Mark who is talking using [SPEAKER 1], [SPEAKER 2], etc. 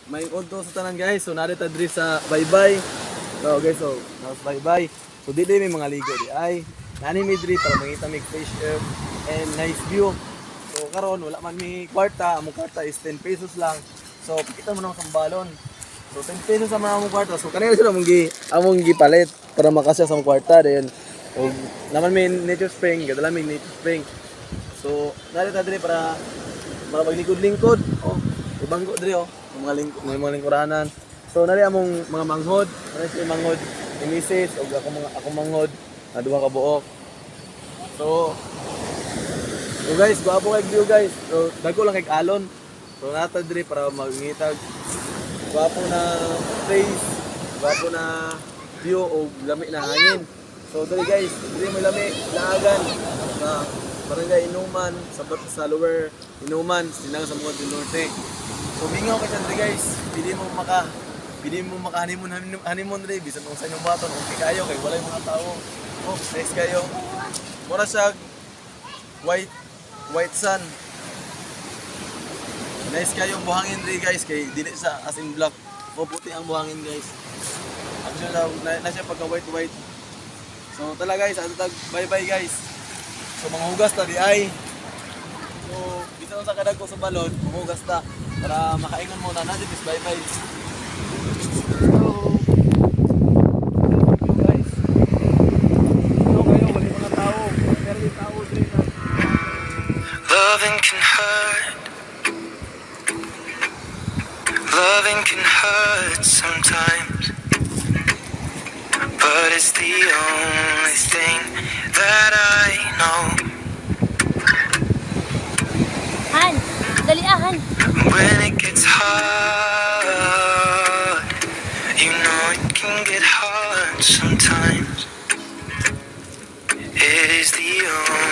[SPEAKER 1] may udto sa tanan guys. So narita diri sa Baybay. So guys, so nas Baybay. So dili may mga ligo di ay. Nani mi diri para mangita mig fresh air and nice view. So karon wala man mi kwarta, among kwarta is 10 pesos lang. So kita mo nang sambalon. So 10 pesos sa mga among kwarta. So kanina sila among gipalit para makasya sa among kwarta then og naman may nature spring, gadala may nature spring. So narita diri para maglingkod-lingkod. Oh, ibanggo diri oh. Mga lingkuranan. So nari among mga manghod, nari si manghod ni Mrs. og ako manghod na duha ka buok. So guys, guwapo kay view guys. So dagko lang kay alon. So nata diri para magngitag guwapo na place, guwapo na view o lami na hangin. So diri guys, diri mo lami laagan na barangay Inuman sa lower Inuman, sinang sa mga norte. So mingaw ka dyan guys, pili mo maka honeymoon rin, bisan kung sa inyong baton, okay kayo, kay wala yung mga tao. Oh, nice kayo. Mura siya, white sun. Nice kayo buhangin rin guys, kay dili sa as in black. O puti ang buhangin guys. Actually, na siya pagka white. So talaga guys, bye-bye guys. So mga hugas ta di ay. So dito sa kadag ko sa balon, hugas ta para makaingon muna na dito bye-bye. So guys. So kayo wala mga tao, pero di tao diri na.
[SPEAKER 2] Loving can hurt. Loving can hurt sometimes. But it's the only thing that I know.
[SPEAKER 3] Han, dali Han.
[SPEAKER 2] When it gets hard, you know it can get hard sometimes. It is the only